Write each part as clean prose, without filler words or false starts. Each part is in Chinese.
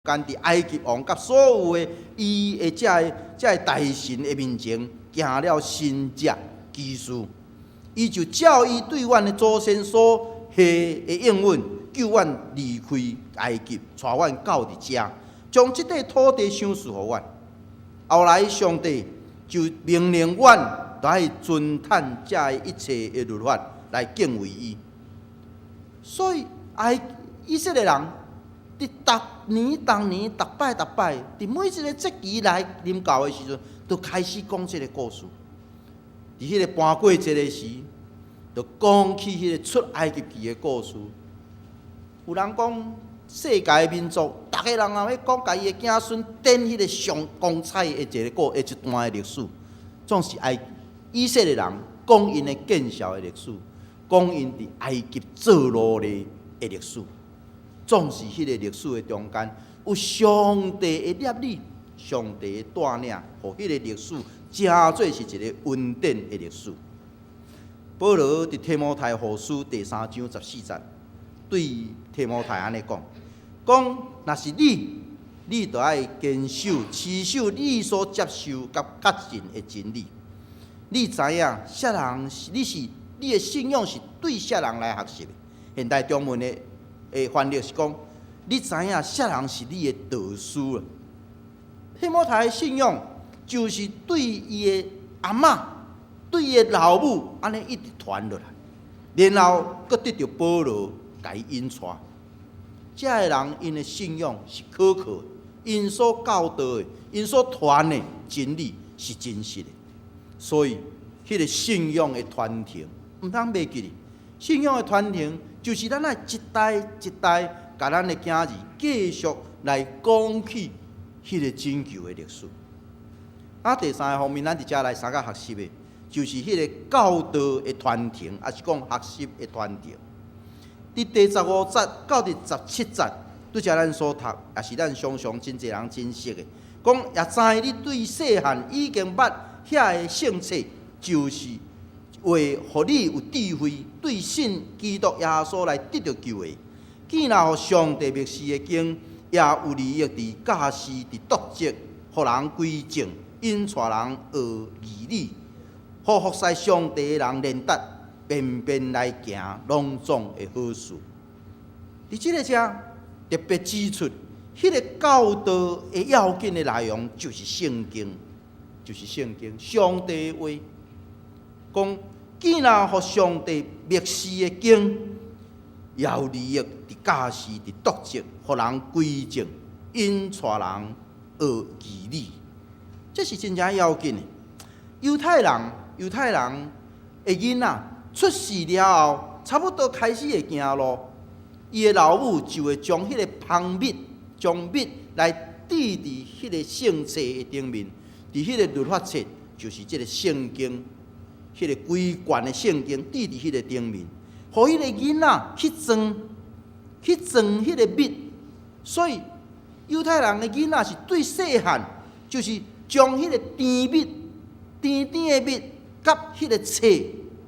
间伫埃及王甲所有的伊的这大神的面前行了神迹奇事，伊就照伊对阮的祖先所下的应允，救阮离开埃及，带阮到伫遮，将即块土地赏赐互阮。后来上帝就命令阮来遵趁这一切的律法来敬畏伊。所以以色列人伫逐年、逐摆，伫每一个节期来临到的时阵，就开始讲这个故事。伫迄个搬过节的时，就讲起迄个出埃及记的故事。有人讲，世界的民族，逐个人也要讲家己的子孙展迄个上光彩的一段的历史，总是以色列人讲因的建造的历史，讲因伫埃及做奴隶的历史，总是迄个历史的中间有上帝的立理、上帝的带领，互迄个历史真做是一个稳定的历史。保罗伫提摩太后书第3章14节，对提摩太安尼讲：若是你就要坚守、持守你所接受甲确信的真理。你知影，啥人你的信仰是对啥人来学习的？现代中文的翻译是讲，你知影啥人是你的导师啊？提摩太的信仰就是对伊的阿嬷、对伊的老母安尼一直传落来，然后佫得到保罗甲伊引带。这个人因的信仰是可靠的，因所教导的、因所传的真理是真实的。所以，迄个信仰的传承，毋通袂记哩。信仰的传承，就是咱爱一代一代，甲咱的囝儿继续来讲起迄个拯救的历史。第三个方面，咱伫遮来三个学习的，就是迄个教导的传承，也是讲学习的传承。伫第15节到第17节，拄则咱所读，也是咱常常真侪人珍惜的。讲也知你对细汉已经捌遐个圣册，就是为互你有智慧，对信基督耶稣来得到救的。既然互上帝默示的经，也有利益伫教示、伫督责，互人归正，引带人学义理，互服侍上帝的人练达，便便来行拢总的好事。伫即个遮特别指出，迄个教导的要紧的内容就是圣经，上帝的话。讲既然互上帝默示的经，也有利益伫教示、伫督责，互人归正，引带人学义理，这是真正要紧的。犹太人的囡仔出世了后，差不多开始会行路，伊的老母就会将迄个香蜜，将蜜来滴伫迄个圣册的顶面，伫迄个律法册，就是即个圣经，迄个规卷的圣经滴伫迄个顶面，互迄个囡仔去装迄个蜜。所以犹太人的囡仔是对细汉，就是将迄个甜的蜜，甲迄个册。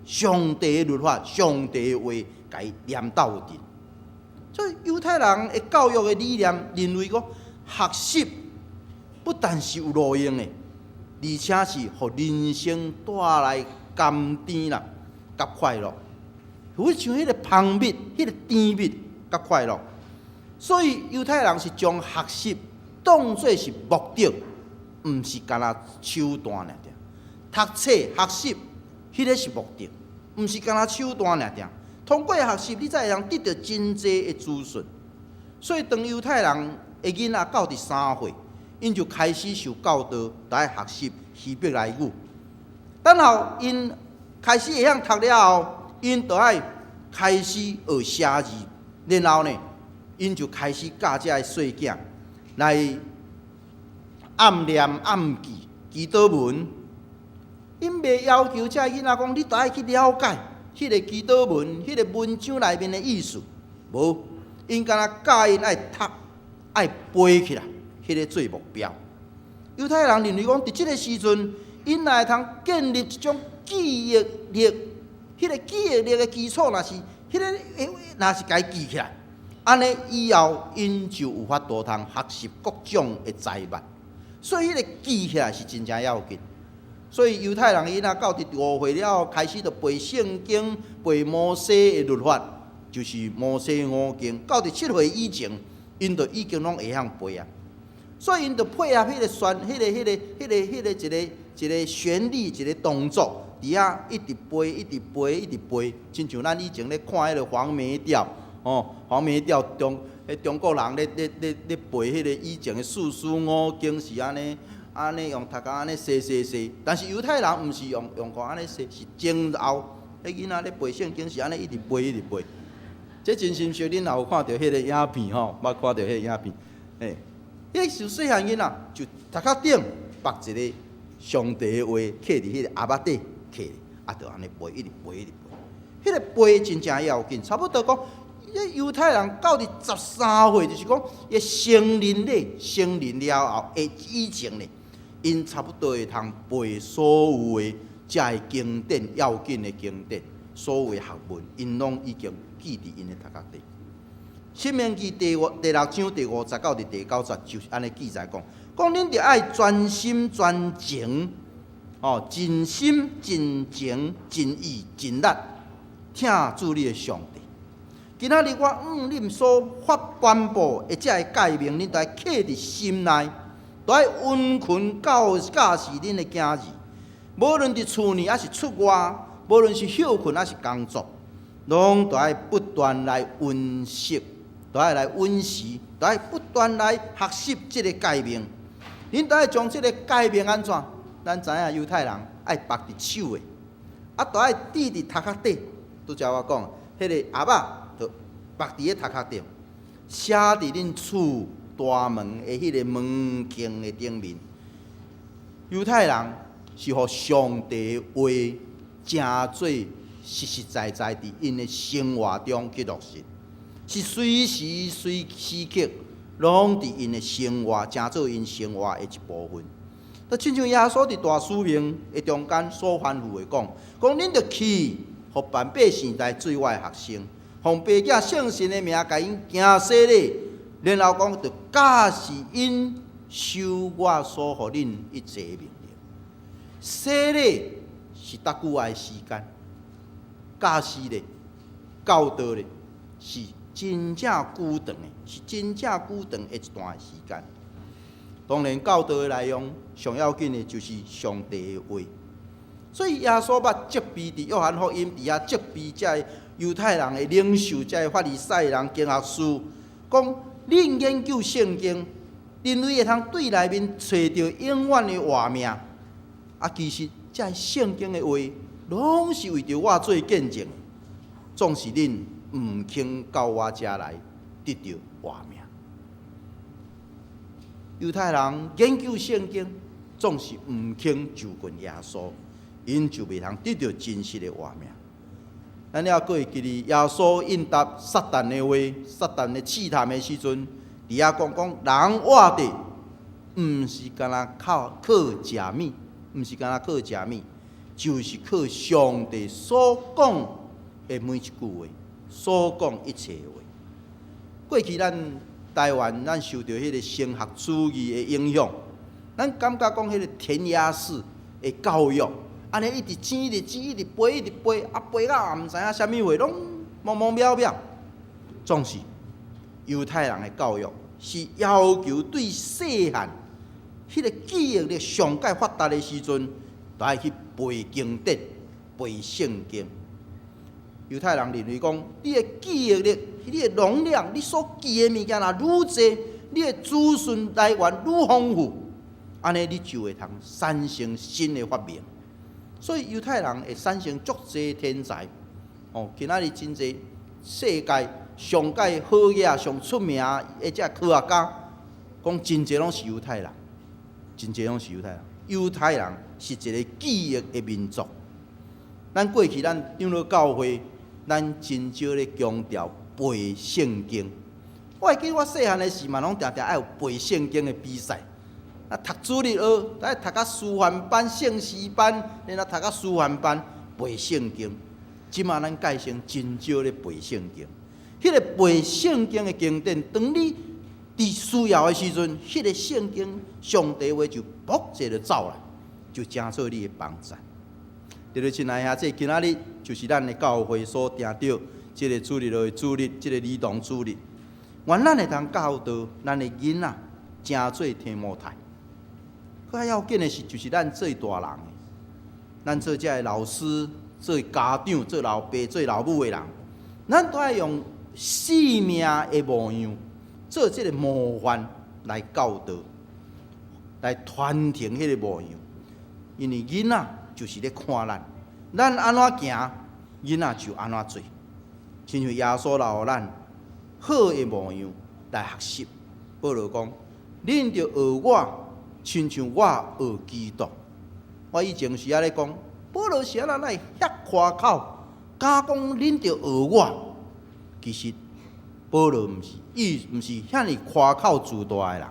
上帝的律法、上帝的话，甲伊念斗阵。所以犹太人的教育的理念认为讲，学习不但是有路用的，而且是互人生带来甘甜啦、甲快乐。有像迄个香蜜、迄个甜蜜、甲快乐。所以犹太人是将学习当作是目的，毋是干那手段尔点。读册学习。迄个是目的，毋是干那手段尔定。通过学习，你才会通得到真济的资讯。所以，当犹太人的囡仔到13岁，因就开始受教导，就爱学习希伯来语。等候因开始会晓读了后，因就爱开始学写字。然后呢，因就开始教这个细囝来暗念暗记祈祷文。因袂要求这囡仔讲，你都爱去了解迄个祈祷文、迄个文章内面的意思。无，因干那教因爱读、爱背起来，迄个做目标。犹太人认为讲，伫即个时阵，因会通建立一种记忆力，迄个记忆力的基础，若是迄个若是家记起来，安尼以后因就有法度通学习各种的财物。所以迄个记起来是真正要紧。所以犹太人囡仔到第5岁了，开始就背圣经、背摩西的律法，就是摩西五经。到第7岁以前，因就已经拢会晓背啊。所以因就配合迄个一个旋律、一个动作，伫遐一直背、一直背、一直背，亲像咱以前咧看迄个黄梅调，黄梅调中国人咧背迄个以前的四书五经是安尼用头壳安尼洗，但是犹太人毋是用看安尼洗，是前后迄囡仔咧背圣经是安尼一直背。这真心说，恁也有看到迄个影片吼，捌看到迄个影片，迄就细汉囡仔就头壳顶绑一个上帝的话，刻伫迄个阿巴底刻，就安尼背，一直背。迄个背真正要紧，差不多讲。犹太人到伫13岁，就是讲伊成年了后，以前咧，因差不多会通背所有的遮个经典要紧的经典，所有的学问，因拢已经记伫因的头壳底。申命记第6章第50到第90就是安尼记载讲恁着爱专心专情，真心真情真意真力，听主你的上帝。今仔日恁所发宣布的这个诫命，恁都要刻伫心内，都要温勤教示恁的囝儿。无论伫厝内还是出外，无论是休困还是工作，拢都要不断来温习，都要来温习，都要不断来学习这个诫命。恁都要将这个诫命安怎？咱知影犹太人爱绑伫手的，都要滴伫头壳底。拄则我讲，迄个盒仔。绑伫个头壳顶，写伫恁厝大门的迄个门框的顶面。犹太人是互上帝的话真做实在伫因的生活中去落实，是随时随刻拢伫因的生活，真做因生活的一部分。亲像耶稣伫大使命的中间所吩咐的讲恁着去，互万百姓来做我的学生。奉爸囝圣神的名，甲因行洗礼，然后讲着教示因守我所予恁一切命令。洗礼是多久的时间？教示咧、教导咧，是真正久长的，是真正久长的一段时间。当然，教导的内容上要紧的就是上帝的话。所以耶稣捌责备伫约翰福音伫遐责备遮犹太人的领袖，遮法利赛人、经学士，讲恁研究圣经，认为会通对内面找到永远的活命。其实遮圣经的话，拢是为着我做见证，总是恁毋肯到我遮来得到活命。犹太人研究圣经，总是毋肯就近耶稣。因就袂通得到真实的活命。咱了过会记哩，耶稣应答撒旦的话，撒旦的试探的时阵，伫遐讲人活着，毋是干那靠食米，毋是干那靠食米，就是靠上帝所讲的每一句话，所讲一切的话。过去咱台湾咱受到迄个升学主义的影响，咱感觉讲迄个填鸭式的教育。安尼一直煎，一直背，背到也毋知影啥物话，拢懵懵渺渺。总是犹太人的教育是要求对细汉迄个记忆力上界发达的时阵，就爱去背经典、背圣经。犹太人认为讲，你的记忆力、你的容量、你所记的物件若愈侪，你的资讯来源愈丰富，安尼你就会通产生新的发明。所以犹太人会产生足侪天才，今仔日真侪世界上界好嘢、上出名的这科学家，讲真侪拢是犹太人，真侪拢是犹太人。犹太人是一个记忆的民族。咱过去咱长老教会，咱真少咧强调背圣经。我会记我细汉的时嘛，拢常常爱有背圣经的比赛。读主日学，来读到师范班、圣诗班，然后读到师范班背圣经。即马咱改成真少咧背圣经，迄个背圣经的经典，当你伫需要的时阵，迄个圣经上帝话就卜一下就走来，就成做你的帮助。对了，亲爱兄弟，今仔日就是咱的教会所定着即个主日的主日，即个儿童主日。愿咱会通教导咱的囡仔，正做提摩太。更要紧的是，就是咱做大人的，咱做这老师、做家长、做老爸、做老母的人，咱都要用生命的模样，做这个模范来教导，来传承迄个模样。因为囡仔就是咧看咱安怎行，囡仔就安怎做。亲像耶稣留予咱好的模样来学习。保罗讲：恁着学我，亲像我学基督。我以前是安尼讲，保罗是安怎来遐夸口，敢讲恁着学我。其实保罗毋是遐尼夸口自大的人。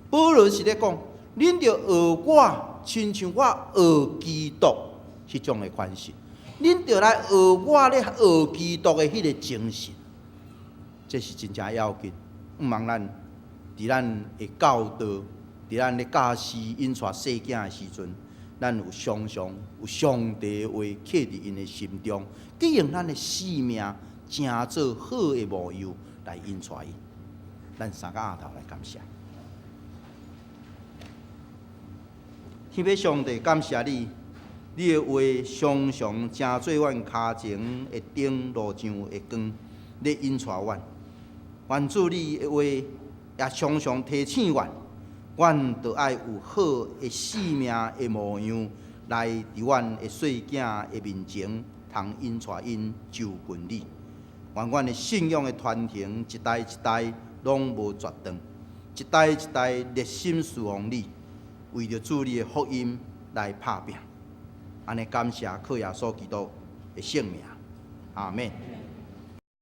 保罗是咧讲，恁着学我，亲像我学基督迄种的款式。恁着来学我咧学基督的迄个精神，这是真正要紧。毋茫咱伫咱的教导，伫咱咧教师引带细囝的时阵，咱有常常有上帝的话刻伫因的心中，去用咱的生命正做好的模样来引带伊。咱三个额头来感谢，天父上帝，感谢你。你的话常常正做阮骹前的灯，路上的光，咧引带阮。愿主你的话也常常提醒阮，阮着爱有好的生命的模样，来伫阮的细囝的面前，通引带因就近你。愿阮的信仰的传承，一代一代拢无绝断，一代一代热心侍奉你，为着主你的福音来拍拼。安尼感谢靠耶稣基督的圣名，阿免。